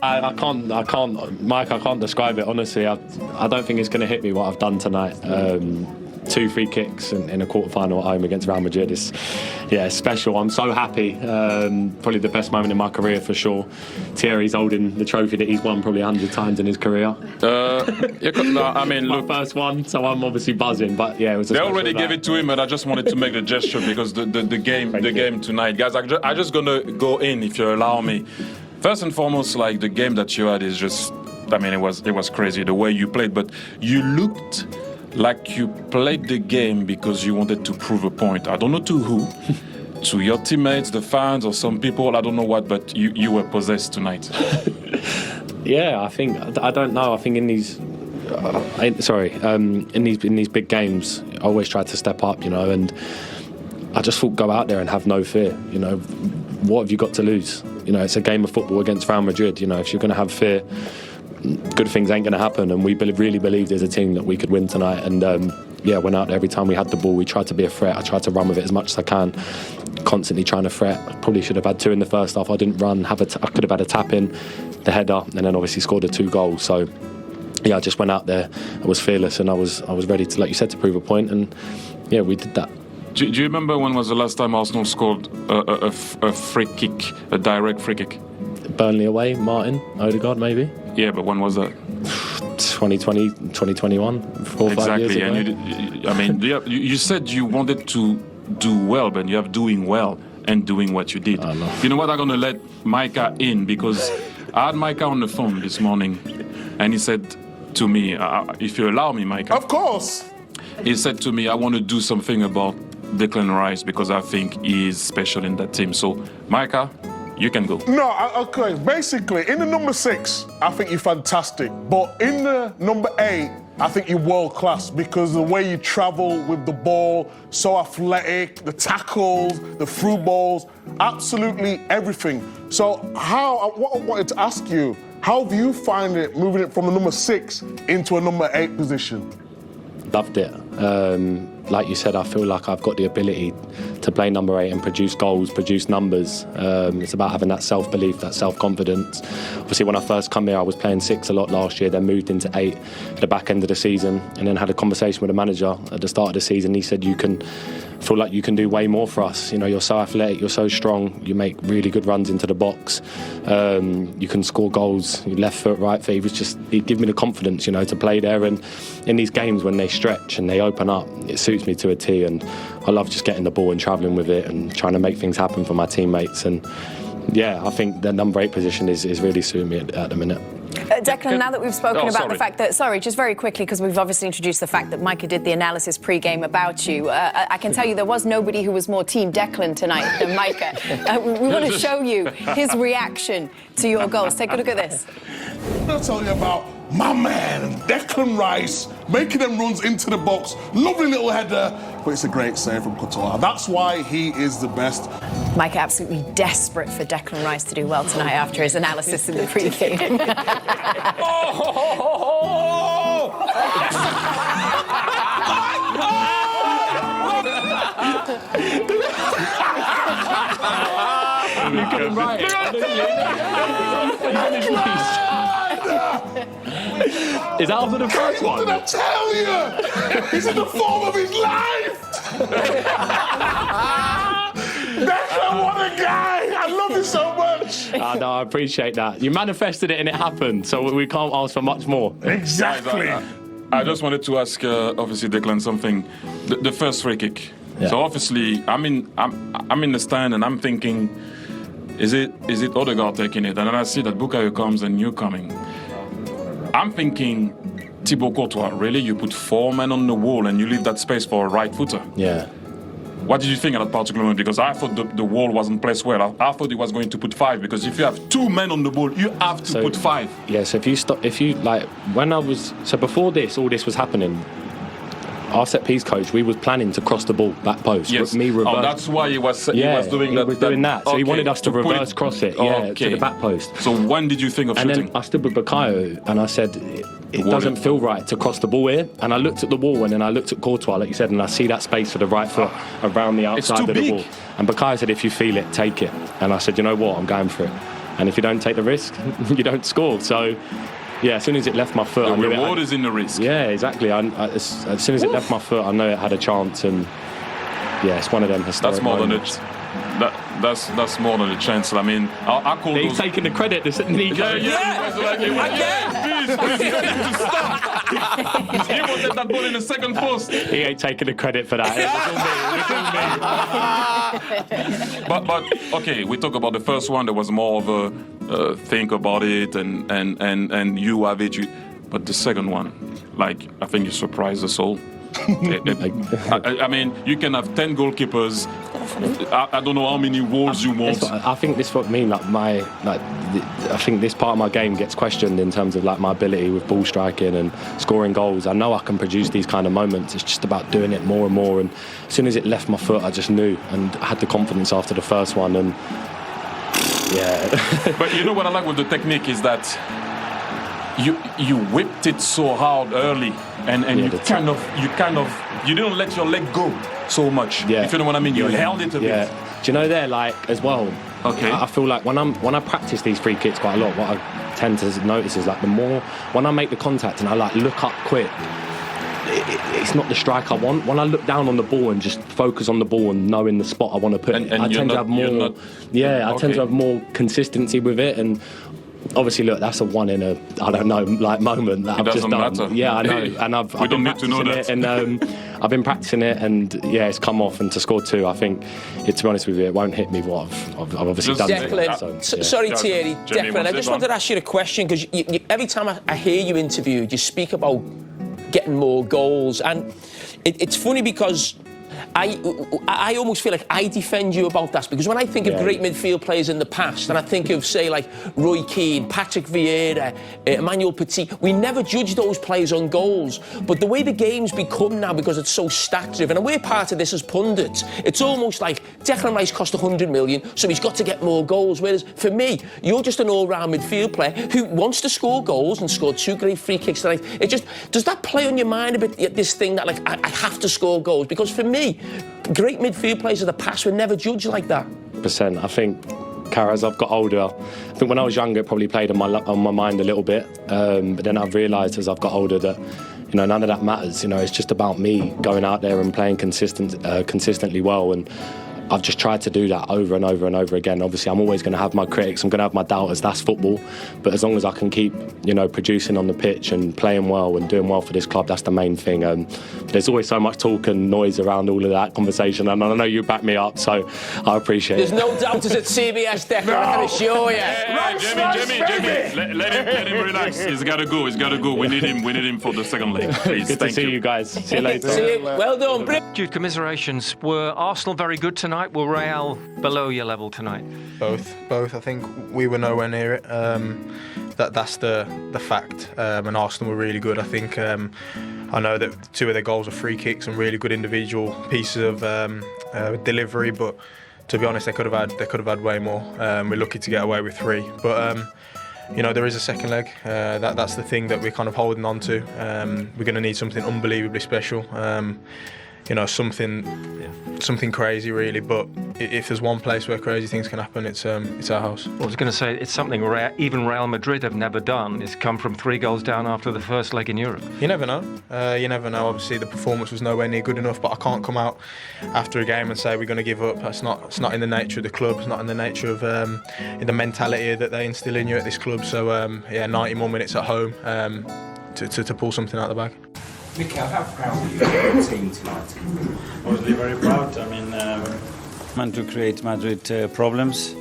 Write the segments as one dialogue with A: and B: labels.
A: I can't, Mike, I can't describe it, honestly. I don't think it's going to hit me what I've done tonight. 2 free kicks in a quarter-final at home against Real Madrid is, it's special. I'm so happy. Probably the best moment in my career for sure. Thierry's holding the trophy that he's won probably 100 times in his career.
B: Look,
A: my first one, so I'm obviously buzzing. But yeah, it was.
B: They already gave it to him, but I just wanted to make the gesture because the game tonight, guys. I'm just gonna go in if you allow me. First and foremost, like the game that you had is just. It was crazy the way you played, but you looked like you played the game because you wanted to prove a point. I don't know to who, to your teammates, the fans, or some people. I don't know what, but you were possessed tonight.
A: Yeah, I don't know. I think in these, in these big games, I always try to step up, and I just thought go out there and have no fear. What have you got to lose? It's a game of football against Real Madrid. If you're going to have fear, good things ain't going to happen. And we really believed as a team that we could win tonight. And went out there every time we had the ball. We tried to be a threat. I tried to run with it as much as I can. Constantly trying to threat. I probably should have had 2 in the first half. I didn't run. I could have had a tap in, the header, and then obviously scored the 2 goals. So I just went out there. I was fearless, and I was ready to, like you said, to prove a point. And we did that.
B: Do you remember when was the last time Arsenal scored a free kick, a direct free kick?
A: Burnley away, Martin Odegaard maybe.
B: Yeah, but when was that?
A: 2020, 2021, 4 or 5 years ago.
B: And you said you wanted to do well, but you have doing well and doing what you did. You know what? I'm going to let Micah in because I had Micah on the phone this morning and he said to me, if you allow me, Micah.
C: Of course.
B: He said to me, I want to do something about Declan Rice because I think he is special in that team. So, Micah, you can go.
C: No, okay. Basically, in the number 6, I think you're fantastic. But in the number 8, I think you're world class because the way you travel with the ball, so athletic, the tackles, the through balls, absolutely everything. So what I wanted to ask you, how do you find it moving it from a number 6 into a number 8 position?
A: Loved it. Like you said, I feel like I've got the ability to play number 8 and produce goals, produce numbers. It's about having that self-belief, that self-confidence. Obviously, when I first come here, I was playing 6 a lot last year, then moved into 8 at the back end of the season, and then had a conversation with the manager at the start of the season. He said, feel like you can do way more for us. You're so athletic, you're so strong, you make really good runs into the box. You can score goals, left foot, right foot. He gave me the confidence, to play there. And in these games, when they stretch and they open up, it suits me to a T. And I love just getting the ball and travelling with it and trying to make things happen for my teammates. And I think the number 8 position is really suiting me at the minute.
D: Declan, now that we've spoken about the fact that, just very quickly, because we've obviously introduced the fact that Micah did the analysis pre-game about you, I can tell you there was nobody who was more Team Declan tonight than Micah. We want to show you his reaction to your goals. Take a look at this.
C: I'll tell you about my man, Declan Rice, making them runs into the box. Lovely little header, but it's a great save from Courtois. That's why he is the best.
D: Micah absolutely desperate for Declan Rice to do well tonight after his analysis in the pre-game.
A: Is that after the first one?
C: What did I tell you? He's in the form of his life. Declan, what a guy! I love you so much.
A: No, I appreciate that. You manifested it and it happened, so we can't ask for much more.
C: Exactly.
B: I just wanted to ask, obviously, Declan, something. The first free kick. Yeah. So obviously, I'm in the stand and I'm thinking, is it Odegaard taking it? And then I see that Bukayo comes and you coming. I'm thinking, Thibaut Courtois, really? You put 4 men on the wall and you leave that space for a right footer?
A: Yeah.
B: What did you think at that particular moment? Because I thought the wall wasn't placed well. I thought he was going to put 5 because if you have 2 men on the ball, you have to put 5.
A: Yeah. So before this, all this was happening, our set piece coach, we was planning to cross the ball back post.
B: Yes.
A: Reverse.
B: Oh, that's why he was doing that.
A: He was doing that. So
B: okay.
A: he wanted us to reverse cross it, to the back post.
B: So when did you think of shooting?
A: And then I stood with Bukayo and I said, it doesn't feel right to cross the ball here. And I looked at the wall and then I looked at Courtois, like you said, and I see that space for the right foot around the outside of the wall. And Bukayo said, if you feel it, take it. And I said, you know what, I'm going for it. and if you don't take the risk, you don't score. So, yeah, as soon as it left my foot,
B: The
A: I knew
B: reward is in the risk.
A: Yeah, exactly. As soon as it left my foot, I know it had a chance, and yeah, it's one of them historic
B: That's more
A: moments.
B: That's more than a chance. I mean, I call
A: He's
B: those.
A: taking the credit, Nico.
B: Please, you need to stop. He wanted that ball in the second post.
A: He ain't taking the credit for that. It was all me.
B: But okay, we talk about the first one. There was more of a think about it and you have it. But the second one, like, I think you surprised us all. I mean, you can have 10 goalkeepers. I don't know how many walls you want.
A: I think this what I mean. I think this part of my game gets questioned in terms of like my ability with ball striking and scoring goals. I know I can produce these kind of moments. It's just about doing it more and more. And as soon as it left my foot, I just knew and I had the confidence after the first one. And yeah.
B: But you know what I like with the technique is that you whipped it so hard early, and you didn't let your leg go so much.
A: Yeah.
B: If you know what I mean, you held it a bit.
A: Do you know there, like, as well?
B: Okay.
A: I feel like when I practice these free kicks quite a lot, what I tend to notice is like the more when I make the contact and I like look up quick, it's not the strike I want. When I look down on the ball and just focus on the ball and knowing the spot I want to put it, I tend to have more. I tend to have more consistency with it. And obviously, look, that's a one in a moment that I've just done.
B: Matter.
A: Yeah, I know, and I've
B: don't
A: been
B: need to know
A: practicing
B: that.
A: it, and I've been practicing it, and yeah, it's come off. And to score two, I think, to be honest with you, it won't hit me what I've obviously done.
E: Declan,
A: So, yeah.
E: sorry, Thierry.
B: Jimmy,
E: Declan, I just wanted to ask you a question because every time I hear you interviewed, you speak about getting more goals, and it's funny because I almost feel like I defend you about that, because when I think of great midfield players in the past, and I think of, say, like Roy Keane, Patrick Vieira, Emmanuel Petit, we never judge those players on goals. But the way the game's become now, because it's so stat-driven, and we're part of this as pundits, it's almost like Declan Rice cost 100 million, so he's got to get more goals. Whereas for me, you're just an all-round midfield player who wants to score goals and scored 2 great free kicks tonight. Does that play on your mind a bit, this thing that, like, I have to score goals? Because for me, great midfield players of the past were never judged like that.
A: %. I think, Cara, as I've got older, I think when I was younger, it probably played on my mind a little bit. But then I've realised as I've got older that, none of that matters. It's just about me going out there and playing consistently well. And I've just tried to do that over and over and over again. Obviously, I'm always going to have my critics. I'm going to have my doubters. That's football. But as long as I can keep, producing on the pitch and playing well and doing well for this club, that's the main thing. There's always so much talk and noise around all of that conversation, and I know you back me up, so I appreciate it.
E: There's no doubters at CBS, Declan, I can assure you.
B: Jimmy, let him relax. He's got to go. We need him for the second leg, please.
A: Good to see you guys. See you later.
E: See you. Well done.
F: Jude, commiserations. Were Arsenal very good tonight? Were Real below your level tonight?
G: Both. I think we were nowhere near it. That's the fact. And Arsenal were really good. I think I know that 2 of their goals are free kicks and really good individual pieces of delivery. But to be honest, they could have had way more. We're lucky to get away with 3. But there is a second leg. That's the thing that we're kind of holding on to. We're going to need something unbelievably special. Something crazy, really. But if there's one place where crazy things can happen, it's our house.
F: Well, I was going to say, it's something even Real Madrid have never done, is come from 3 goals down after the first leg in Europe.
G: You never know. Obviously, the performance was nowhere near good enough, but I can't come out after a game and say we're going to give up. It's not in the nature of the club. It's not in the nature of the mentality that they instill in you at this club. So, 90 more minutes at home to pull something out of the bag.
H: Mikel, how proud are you of your team tonight?
I: Obviously very proud. I mean, meant to create Madrid problems.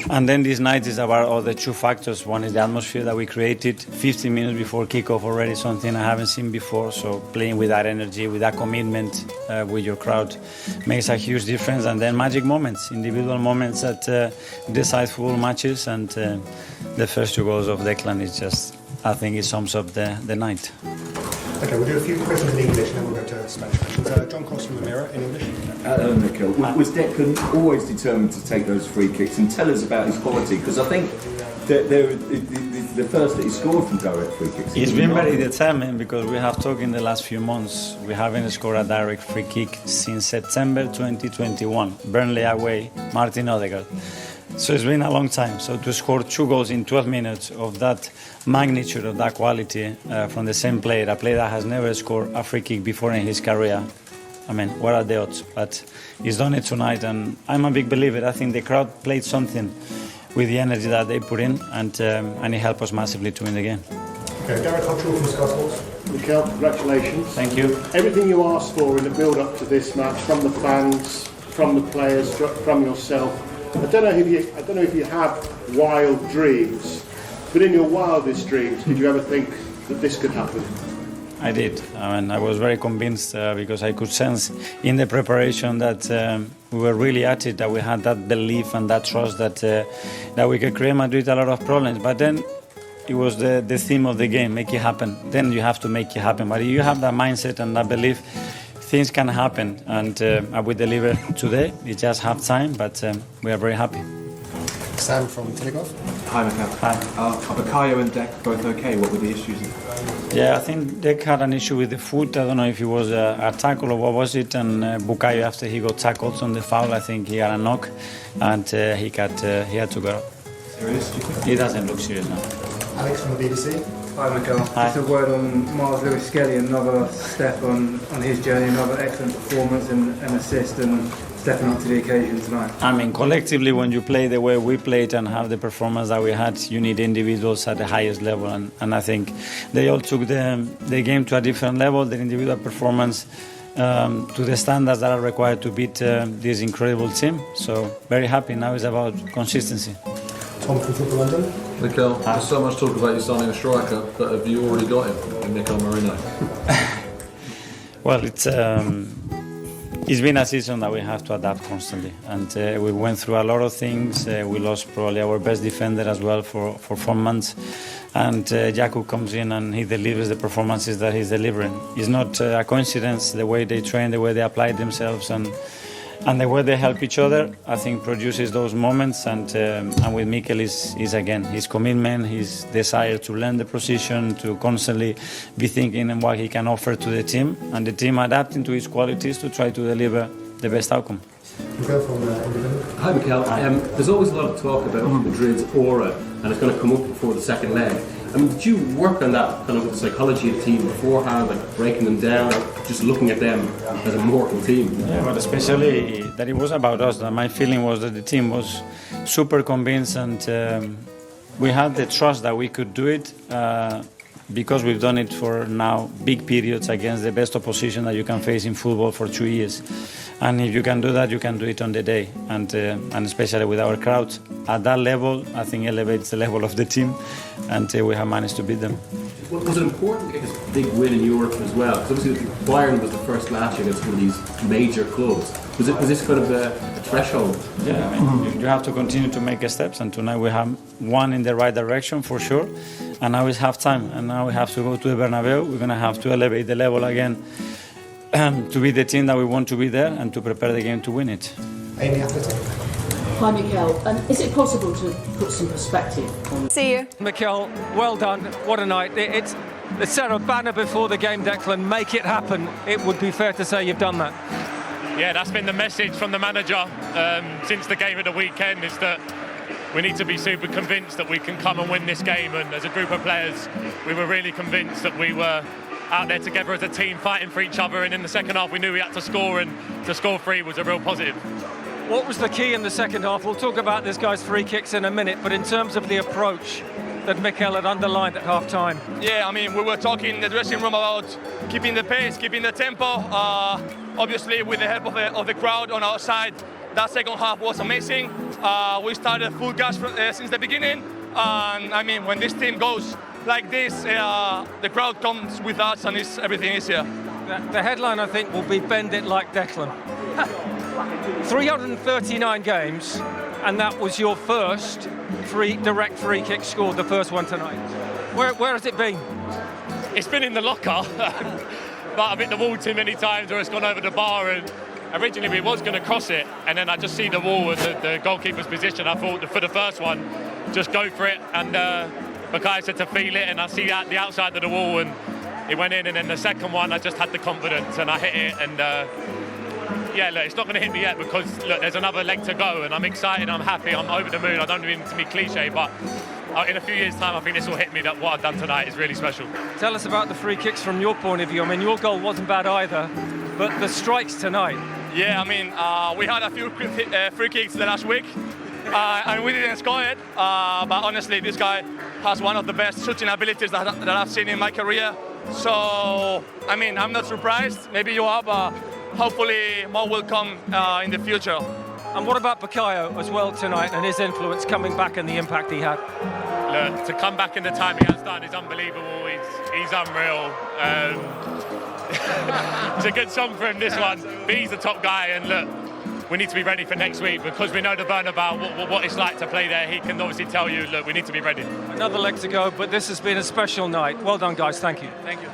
I: And then this night is about all the 2 factors. One is the atmosphere that we created 15 minutes before kickoff already, something I haven't seen before. So playing with that energy, with that commitment with your crowd makes a huge difference. And then magic moments, individual moments that decide football matches. And the first 2 goals of Declan is just, I think it sums up the night.
J: Okay, we'll do a few questions in English and then we'll go to Spanish questions. John Cross from the Mirror in English.
H: Mikel, was Declan always determined to take those free kicks? And tell us about his quality, because I think that the first that he scored from direct free kicks.
I: He's been very determined, because we have talked in the last few months. We haven't scored a direct free kick since September 2021. Burnley away, Martin Odegaard. So it's been a long time. So to score 2 goals in 12 minutes of that magnitude, of that quality from the same player, a player that has never scored a free kick before in his career, I mean, what are the odds? But he's done it tonight, and I'm a big believer. I think the crowd played something with the energy that they put in, and it helped us massively to win the game.
J: Okay, Gareth Cottrell from Sky Sports.
K: Mikel, congratulations.
I: Thank you.
K: Everything you asked for in the build-up to this match, from the fans, from the players, from yourself. I don't know if you have wild dreams, but in your wildest dreams, did you ever think that this could happen?
I: I did. I mean, I was very convinced because I could sense in the preparation that we were really at it, that we had that belief and that trust that we could create Madrid a lot of problems. But then it was the theme of the game, make it happen. Then you have to make it happen. But if you have that mindset and that belief, things can happen. And I will deliver today. It's just half time, but we are very happy.
J: Sam from Telegraph.
L: Hi, Mikel.
I: Hi.
L: Bukayo and Dec both okay? What were the issues?
I: Yeah, I think Dec had an issue with the foot. I don't know if it was a tackle or what was it. And Bukayo, after he got tackled on the foul, I think he had a knock, and he had to go out.
L: Serious, do you think?
I: He doesn't look serious now.
J: Alex from the BBC.
M: Hi, Mikel.
I: Hi.
M: Just a word on Miles Lewis-Skelly, another step on his journey, another excellent performance and assist, and stepping up to the occasion tonight.
I: I mean, collectively, when you play the way we played and have the performance that we had, you need individuals at the highest level. And I think they all took the game to a different level, their individual performance to the standards that are required to beat this incredible team. So very happy. Now it's about consistency.
J: Tom from Football London.
N: Mikel, there's so much talk about you signing a striker, but have you already got him in Mikel Merino?
I: Well, it's been a season that we have to adapt constantly, and we went through a lot of things. We lost probably our best defender as well for 4 months, and Jakub comes in and he delivers the performances that he's delivering. It's not a coincidence the way they train, the way they apply themselves, and the way they help each other, I think, produces those moments. And with Mikel is again his commitment, his desire to learn the position, to constantly be thinking and what he can offer to the team, and the team adapting to his qualities to try to deliver the best outcome.
J: Mikel from Independent.
O: Hi, Mikel. There's always a lot of talk about Madrid's aura, and it's going to come up before the second leg. I mean, did you work on that kind of with the psychology of the team beforehand, like breaking them down, or just looking at them as a mortal team?
I: Yeah, but especially that it was about us. That my feeling was that the team was super convinced, and we had the trust that we could do it because we've done it for now big periods against the best opposition that you can face in football for 2 years. And if you can do that, you can do it on the day, and especially with our crowd at that level, I think elevates the level of the team, and we have managed to beat them.
O: Was it important to get this big win in Europe as well? Because obviously Bayern was the first last year against one of these major clubs. Was this kind of a threshold?
I: Yeah, I mean, you have to continue to make steps, and tonight we have one in the right direction for sure, and now it's half time, and now we have to go to the Bernabeu. We're going to have to elevate the level again to be the team that we want to be there and to prepare the game to win it.
J: Amy Atherton.
P: Hi, Mikel. Is it possible to put some perspective on...
D: See you.
F: Mikel, well done. What a night. It's the set a banner before the game, Declan. Make it happen. It would be fair to say you've done that.
Q: Yeah, that's been the message from the manager since the game of the weekend, is that we need to be super convinced that we can come and win this game. And as a group of players, we were really convinced that we were out there together as a team, fighting for each other. And in the second half, we knew we had to score, and to score 3 was a real positive.
F: What was the key in the second half? We'll talk about this guy's free kicks in a minute, but in terms of the approach that Mikel had underlined at half-time.
Q: Yeah, I mean, we were talking in the dressing room about keeping the pace, keeping the tempo. Obviously, with the help of the crowd on our side, that second half was amazing. We started full gas since the beginning. And I mean, when this team goes like this, the crowd comes with us, and everything is here.
F: The headline, I think, will be "Bend it like Declan." 339 games, and that was your first direct free kick scored, the first one tonight. Where has it been?
Q: It's been in the locker, but I've hit the wall too many times, or it's gone over the bar. And originally we was going to cross it, and then I just see the wall and the goalkeeper's position. I thought for the first one, just go for it, and Bukayo said to feel it, and I see the outside of the wall, and it went in. And then the second one, I just had the confidence, and I hit it, and
R: yeah, look, it's not going to hit me yet because, look, there's another leg to go and I'm excited, I'm happy, I'm over the moon. I don't mean to be cliche, but in a few years' time, I think this will hit me that what I've done tonight is really special.
F: Tell us about the free kicks from your point of view. I mean, your goal wasn't bad either, but the strikes tonight.
Q: Yeah, I mean, we had a few free kicks the last week, and we didn't score it. But honestly, this guy has one of the best shooting abilities that I've seen in my career. So, I mean, I'm not surprised. Maybe you are, but hopefully more will come in the future.
F: And what about Bukayo as well tonight and his influence coming back and the impact he had?
R: Look, to come back in the time he has done is unbelievable. He's unreal. It's a good song for him, this one. But he's the top guy, and look, we need to be ready for next week because we know the Bernabeu, what it's like to play there. He can obviously tell you, look, we need to be ready.
F: Another leg to go, but this has been a special night. Well done, guys. Thank you.
R: Thank you.